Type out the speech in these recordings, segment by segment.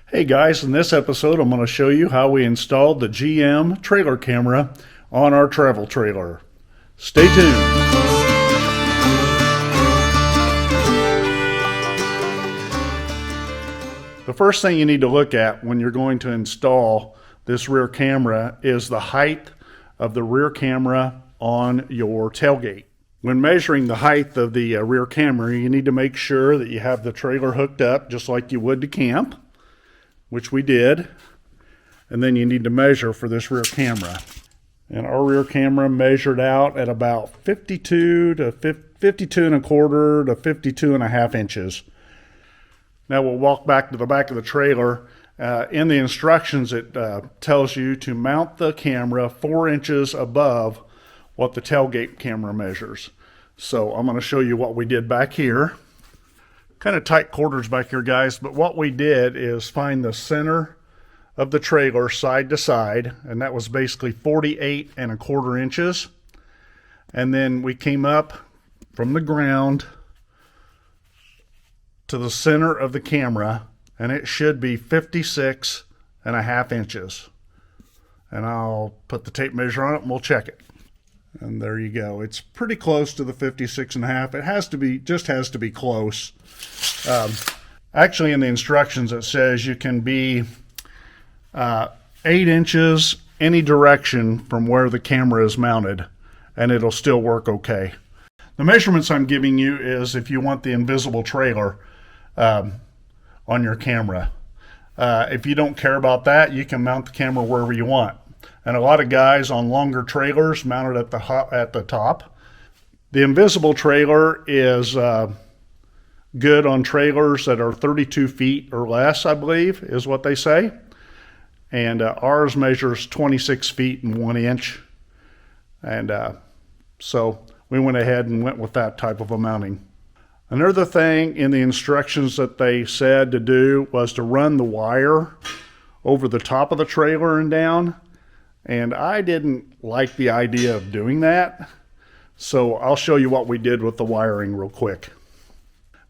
Hey guys, in this episode I'm going to show you how we installed the GM trailer camera on our travel trailer. Stay tuned. The first thing you need to look at when you're going to install this rear camera is the height of the rear camera on your tailgate. When measuring the height of the rear camera, you need to make sure that you have the trailer hooked up just like you would to camp, which we did, and then you need to measure for this rear camera. And our rear camera measured out at about 52 and a quarter to 52 and a half inches. Now we'll walk back to the back of the trailer. In the instructions it tells you to mount the camera 4 inches above what the tailgate camera measures. So I'm going to show you what we did back here. Kind of tight quarters back here, guys, but what we did is find the center of the trailer side to side, and that was basically 48 and a quarter inches. And then we came up from the ground to the center of the camera, and it should be 56 and a half inches. And I'll put the tape measure on it and we'll check it. And there you go. It's pretty close to the 56 and a half. It has to be, just has to be close. Actually, in the instructions it says you can be 8 inches any direction from where the camera is mounted, and it'll still work okay. The measurements I'm giving you is if you want the invisible trailer on your camera. If you don't care about that, you can mount the camera wherever you want. And a lot of guys on longer trailers mount it at the top. The invisible trailer is good on trailers that are 32 feet or less, I believe, is what they say. And ours measures 26 feet and 1 inch. And so we went ahead and went with that type of a mounting. Another thing in the instructions that they said to do was to run the wire over the top of the trailer and down. And I didn't like the idea of doing that. So I'll show you what we did with the wiring real quick.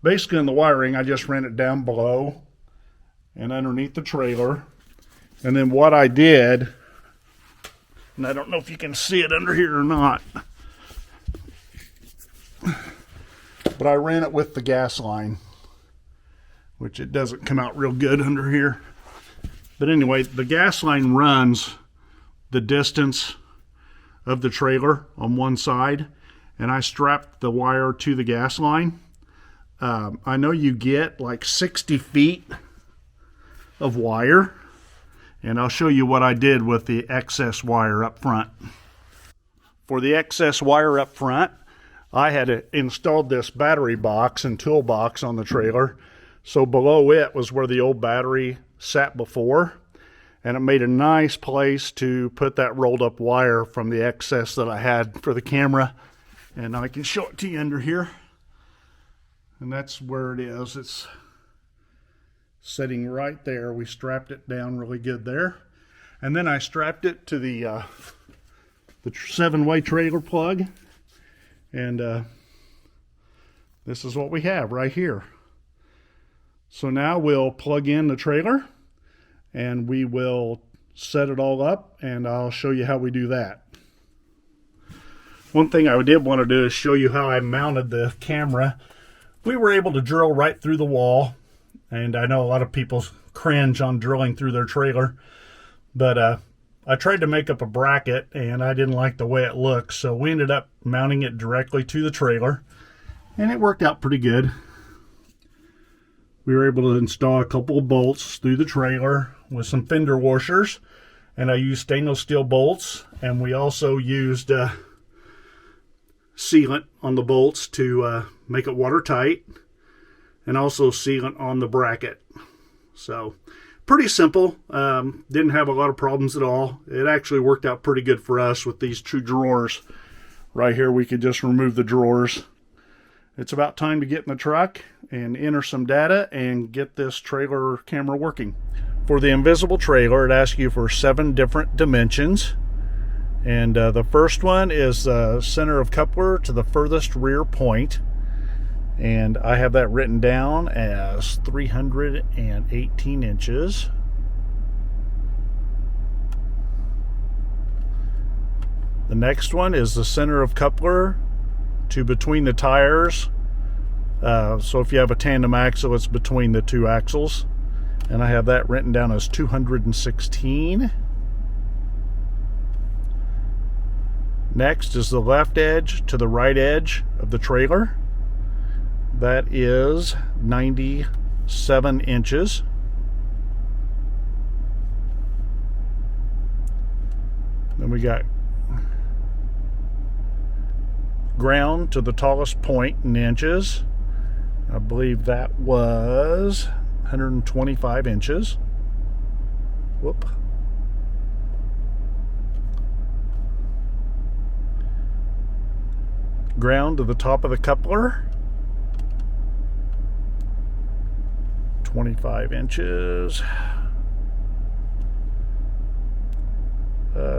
Basically in the wiring, I just ran it down below and underneath the trailer. And then what I did, and I don't know if you can see it under here or not, but I ran it with the gas line, which it doesn't come out real good under here. But anyway, the gas line runs the distance of the trailer on one side, and I strapped the wire to the gas line. I know you get like 60 feet of wire, and I'll show you what I did with the excess wire up front. For the excess wire up front, I had installed this battery box and toolbox on the trailer, so below it was where the old battery sat before, and it made a nice place to put that rolled up wire from the excess that I had for the camera. And I can show it to you under here. And that's where it is. It's sitting right there. We strapped it down really good there. And then I strapped it to the 7-way trailer plug. And this is what we have right here. So now we'll plug in the trailer, and we will set it all up, and I'll show you how we do that. One thing I did want to do is show you how I mounted the camera. We were able to drill right through the wall, and I know a lot of people cringe on drilling through their trailer, but I tried to make up a bracket, and I didn't like the way it looked, so we ended up mounting it directly to the trailer, and it worked out pretty good. We were able to install a couple of bolts through the trailer with some fender washers, and I used stainless steel bolts, and we also used sealant on the bolts to make it watertight, and also sealant on the bracket. So pretty simple. Didn't have a lot of problems at all. It actually worked out pretty good for us with these 2 drawers. Right here we could just remove the drawers. It's about time to get in the truck and enter some data and get this trailer camera working. For the invisible trailer, it asks you for 7 different dimensions. And the first one is the center of coupler to the furthest rear point. And I have that written down as 318 inches. The next one is the center of coupler to between the tires. So if you have a tandem axle, it's between the two axles. And I have that written down as 216. Next is the left edge to the right edge of the trailer. That is 97 inches. Then we got ground to the tallest point in inches. I believe that was 125 inches. Whoop. Ground to the top of the coupler, 25 inches.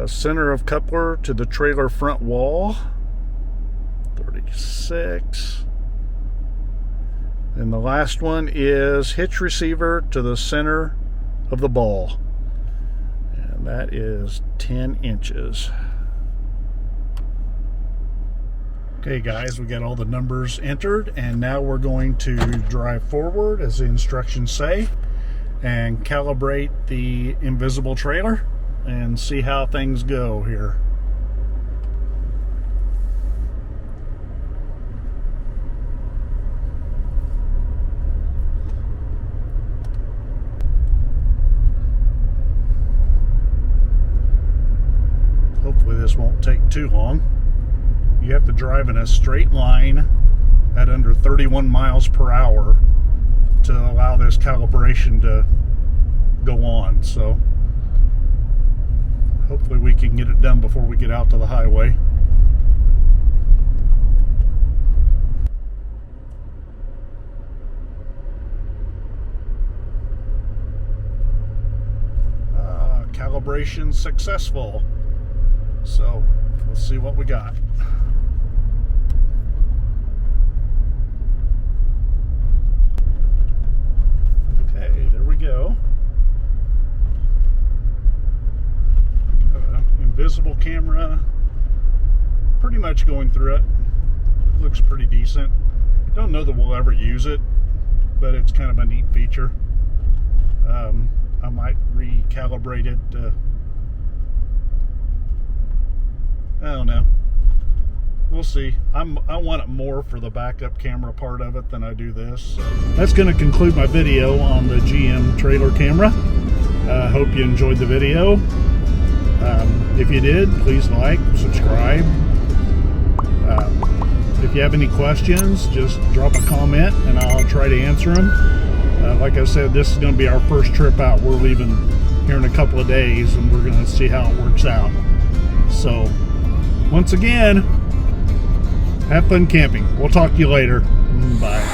Center of coupler to the trailer front wall, 36. And the last one is hitch receiver to the center of the ball, and that is 10 inches. Okay guys, we got all the numbers entered, and now we're going to drive forward as the instructions say and calibrate the invisible trailer and see how things go here. Hopefully this won't take too long. You have to drive in a straight line at under 31 miles per hour to allow this calibration to go on. So hopefully we can get it done before we get out to the highway. Calibration successful. So let's see what we got. Okay, there we go. Invisible camera, pretty much going through it. Looks pretty decent. Don't know that we'll ever use it, but it's kind of a neat feature. I might recalibrate it. I don't know. We'll see. I want it more for the backup camera part of it than I do this. So that's going to conclude my video on the GM trailer camera. Hope you enjoyed the video. If you did, please like, subscribe. If you have any questions, just drop a comment and I'll try to answer them. Like I said, this is going to be our first trip out. We're leaving here in a couple of days and we're going to see how it works out. So, once again, have fun camping. We'll talk to you later. Bye.